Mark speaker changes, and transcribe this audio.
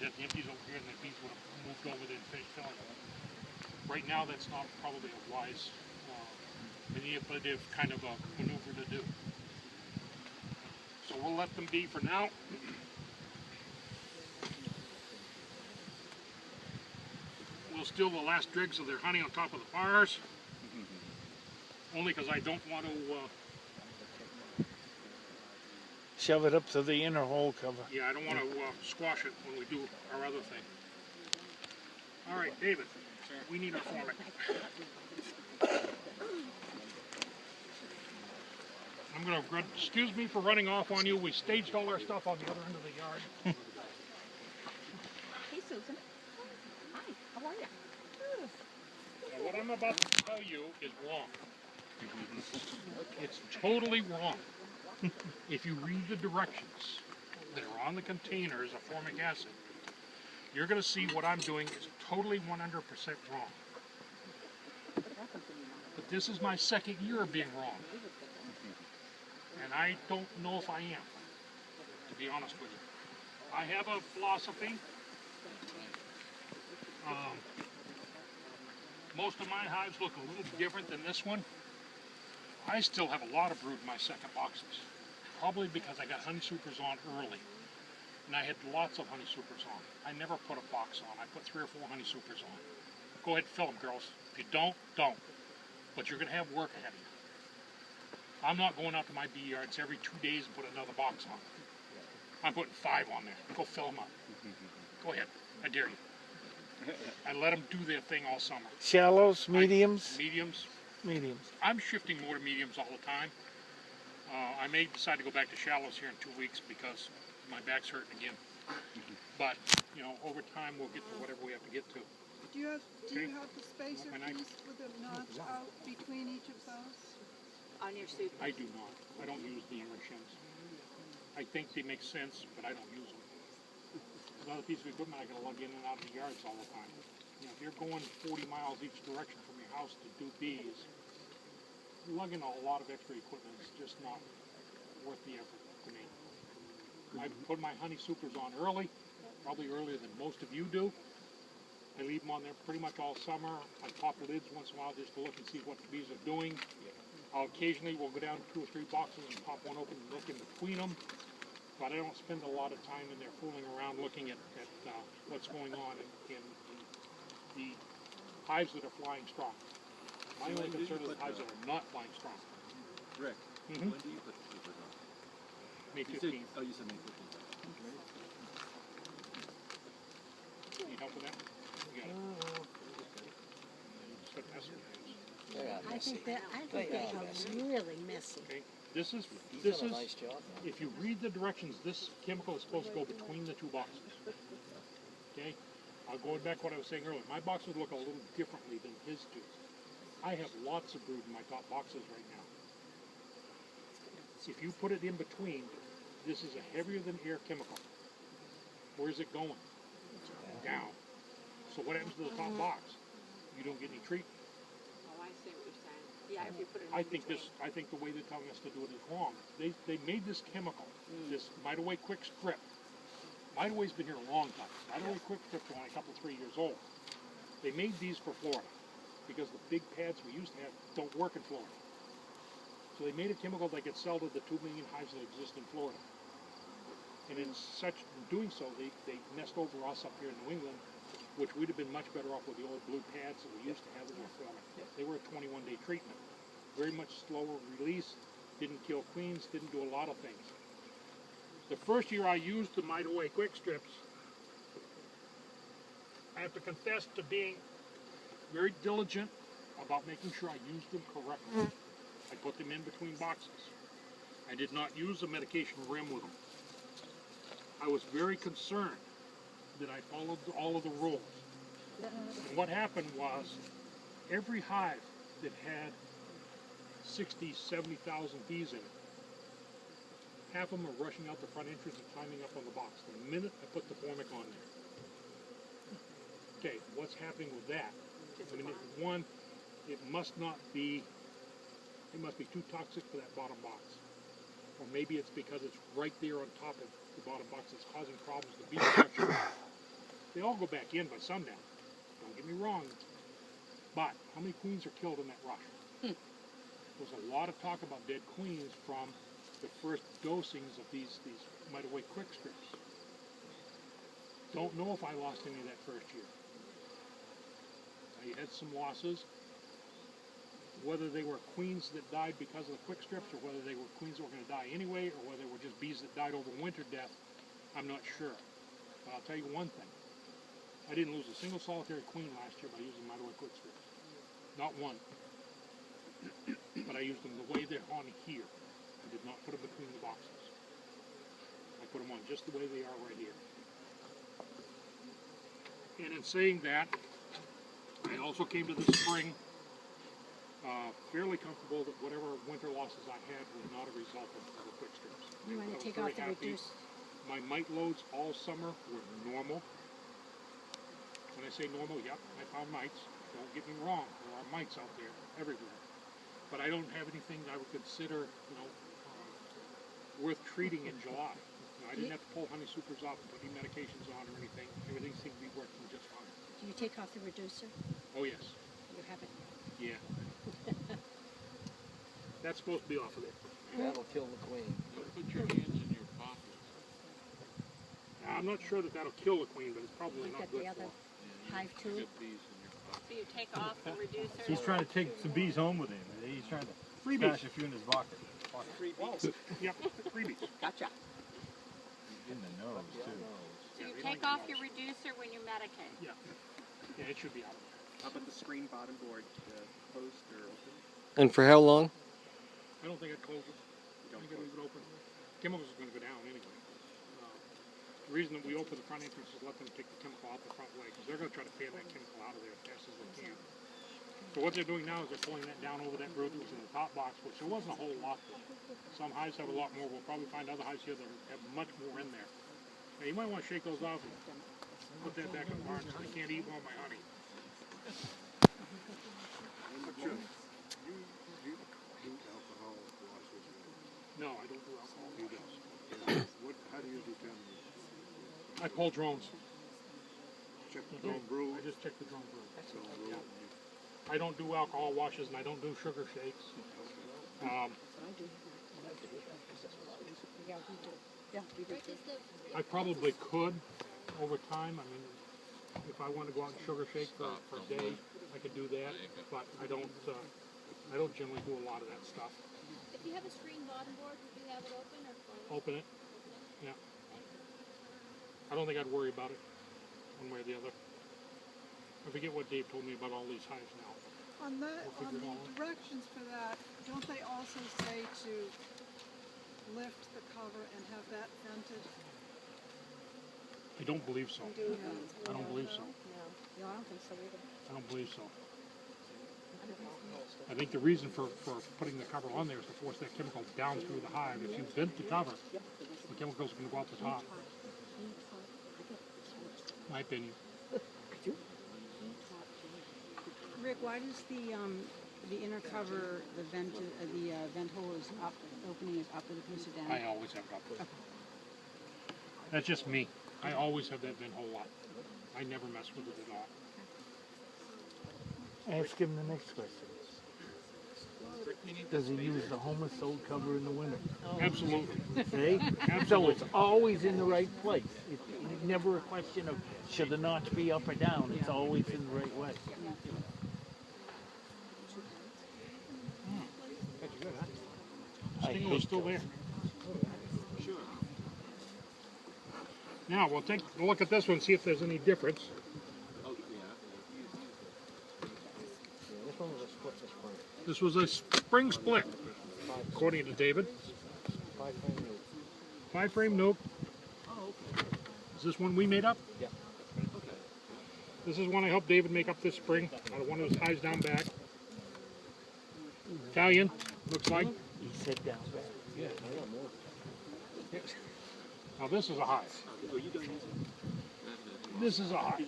Speaker 1: had the empties over here and the bees would have moved over there and finished filling them. Right now, that's not probably a wise, manipulative kind of a maneuver to do. So we'll let them be for now. We'll steal the last dregs of their honey on top of the bars. Only because I don't want to...
Speaker 2: shove it up to the inner hole cover.
Speaker 1: Yeah, I don't want to squash it when we do our other thing. All right, David, we need our formic. I'm going to, excuse me for running off on you. We staged all our stuff on the other end of the yard.
Speaker 3: Hey, Susan. Hi, how are you?
Speaker 1: Now, what I'm about to tell you is wrong. It's totally wrong. If you read the directions that are on the containers of formic acid, you're going to see what I'm doing is totally 100% wrong. But this is my second year of being wrong. And I don't know if I am, to be honest with you. I have a philosophy. Most of my hives look a little different than this one. I still have a lot of brood in my second boxes. Probably because I got honey supers on early. And I had lots of honey supers on. I never put a box on. I put 3 or 4 honey supers on. Go ahead and fill them, girls. If you don't, don't. But you're going to have work ahead of you. I'm not going out to my bee yards every 2 days and put another box on. I'm putting 5 on there. Go fill them up. Go ahead. I dare you. I let them do their thing all summer.
Speaker 2: Shallows, mediums?
Speaker 1: Mediums.
Speaker 2: Mediums.
Speaker 1: I'm shifting more to mediums all the time. I may decide to go back to shallows here in 2 weeks because my back's hurting again. But, you know, over time we'll get to whatever we have to get to.
Speaker 4: Do you have the spacer piece with a notch out between each of those?
Speaker 3: On your soup.
Speaker 1: I do not. I don't use the inner shims. I think they make sense, but I don't use them. Another piece of equipment I gotta lug in and out of the yards all the time. You know, if you're going 40 miles each direction from your house to do bees, lugging a lot of extra equipment is just not worth the effort to me. I put my honey supers on early, probably earlier than most of you do. I leave them on there pretty much all summer. I pop the lids once in a while just to look and see what the bees are doing. Occasionally we'll go down 2 or 3 boxes and pop one open and look in between them. But I don't spend a lot of time in there fooling around looking at what's going on in the hives that are flying strong. My only concern is the hives that are not flying strong.
Speaker 5: Rick, when do you put the supers on?
Speaker 1: May 15th.
Speaker 5: Oh, you said May 15th.
Speaker 1: Need help with that? You got it. Just got messy hands.
Speaker 6: I think they are really messy.
Speaker 1: Okay. This is, if you read the directions, this chemical is supposed to go between the 2 boxes. Okay? Going back to what I was saying earlier, my boxes look a little differently than his do. I have lots of brood in my top boxes right now. If you put it in between, this is a heavier than air chemical. Where's it going? Down. So what happens to the top box? You don't get any treatment.
Speaker 3: Oh, I see what you're saying. Yeah, if you put it in
Speaker 1: I think the way they're telling us to do it is wrong. They made this chemical, this Mite-Away Quick Strip. Mite-Away's been here a long time. Mite-Away Quick Strips are only a couple, 3 years old. They made these for Florida because the big pads we used to have don't work in Florida. So they made a chemical that gets sold to the 2 million hives that exist in Florida. And in doing so, they messed over us up here in New England, which we'd have been much better off with the old blue pads that we used to have in our formic. They were a 21-day treatment. Very much slower release, didn't kill queens, didn't do a lot of things. The first year I used the Mite-Away Quick Strips, I have to confess to being very diligent about making sure I used them correctly. I put them in between boxes. I did not use the medication rim with them. I was very concerned that I followed all of the rules. And what happened was, every hive that had 60, 70,000 bees in it, half of them are rushing out the front entrance and climbing up on the box the minute I put the formic on there. Okay, what's happening with that? I mean, one, it must be too toxic for that bottom box. Or maybe it's because it's right there on top of the bottom box that's causing problems to bee structure. all go back in by sundown. Don't get me wrong. But how many queens are killed in that rush? There's a lot of talk about dead queens from the first dosings of these Mite-Away quick strips. Don't know if I lost any of that first year. I had some losses. Whether they were queens that died because of the quick strips, or whether they were queens that were going to die anyway, or whether they were just bees that died over winter death, I'm not sure. But I'll tell you one thing. I didn't lose a single solitary queen last year by using Mite-Away quick strips. Not one. But I used them the way they're on here. I did not put them between the boxes. I put them on just the way they are right here. And in saying that, I also came to the spring fairly comfortable that whatever winter losses I had was not a result of the quick strips.
Speaker 6: You want
Speaker 1: I
Speaker 6: to
Speaker 1: was
Speaker 6: take
Speaker 1: very
Speaker 6: off the
Speaker 1: happy.
Speaker 6: reduce?
Speaker 1: My mite loads all summer were normal. When I say normal, yep, I found mites. Don't get me wrong, there are mites out there everywhere. But I don't have anything that I would consider, worth treating in July. I didn't have to pull honey supers off and put any medications on or anything. Everything seemed to be working just fine.
Speaker 6: Do you take off the reducer?
Speaker 1: Oh yes,
Speaker 6: You haven't.
Speaker 1: yeah. That's supposed to be off of there.
Speaker 5: That'll kill the queen.
Speaker 7: Put your hands in your pockets.
Speaker 1: I'm not sure that that'll kill the queen, but it's probably
Speaker 6: You've
Speaker 1: not
Speaker 6: got
Speaker 1: good
Speaker 6: the other
Speaker 1: for her.
Speaker 6: hive too.
Speaker 7: Get these in your pocket.
Speaker 3: So you take off the reducer.
Speaker 8: He's trying to take some bees home with him. He's trying to
Speaker 1: Freebies.
Speaker 8: stash a few in his pocket.
Speaker 1: Yep, freebies.
Speaker 3: Gotcha.
Speaker 8: In the nose, too.
Speaker 3: So you take off your reducer when you medicate.
Speaker 1: Yeah, it should be out.
Speaker 5: How about the screen bottom board, closed or open?
Speaker 9: And for how long?
Speaker 1: I don't think I'd close it. I think I'd leave it open. Chemicals are going to go down anyway. The reason that we open the front entrance is let them take the chemical out the front way, because they're going to try to fan that chemical out of there as fast as they can. So what they're doing now is they're pulling that down over that brood that was in the top box, which there wasn't a whole lot there. Some hives have a lot more. We'll probably find other hives here that have much more in there. Now, you might want to shake those off and put that back in the barn so they can't eat all my honey. No, I don't do alcohol. He does.
Speaker 10: How do you determine
Speaker 1: I pull drones.
Speaker 10: check the drone brew?
Speaker 1: I just check the drone brew. Yeah. I don't do alcohol washes and I don't do sugar shakes.
Speaker 6: Yeah, we do. Yeah, we do.
Speaker 1: I probably could over time. I mean, if I want to go out and sugar shake for a day, I could do that. But I don't generally do a lot of that stuff.
Speaker 11: If you have a screen bottom board, would you have it open or closed?
Speaker 1: Open it. Yeah. I don't think I'd worry about it one way or the other. I forget what Dave told me about all these hives now.
Speaker 4: On that,
Speaker 1: We'll
Speaker 4: on
Speaker 1: figure it all
Speaker 4: the
Speaker 1: out.
Speaker 4: directions for that, don't they also say to lift the cover and have that vented?
Speaker 1: I don't believe so. I don't believe so.
Speaker 6: No, I don't think so either.
Speaker 1: I don't believe so. I think the reason for putting the cover on there is to force that chemical down through the hive. If you vent the cover, the chemical's going to go out the top. My opinion.
Speaker 6: Rick, why does the inner cover, the vent hole is up, opening is up and the piece down?
Speaker 1: I always have it up. That's just me. I always have that vent hole up. I never mess with it at all.
Speaker 2: Ask him the next question. Does he use the homicide cover in the winter?
Speaker 1: Absolutely.
Speaker 2: See? So it's always in the right place. It's never a question of should the notch be up or down. It's always in the right way.
Speaker 1: That's good, huh?
Speaker 2: I
Speaker 1: Stingle
Speaker 2: hate
Speaker 1: is still
Speaker 2: those.
Speaker 1: there. Now we'll take a look at this one, see if there's any difference.
Speaker 5: This one was a split this spring.
Speaker 1: This was a spring split, according to David.
Speaker 5: 5-frame loop.
Speaker 1: 5-frame nope. Is this one we made up?
Speaker 5: Yeah.
Speaker 1: This is one I helped David make up this spring out of one of his hives down back. Italian, looks like.
Speaker 2: He said down back.
Speaker 5: Yeah, I want more.
Speaker 1: Now this is a hive.
Speaker 5: Are you done using?
Speaker 1: This is a hive.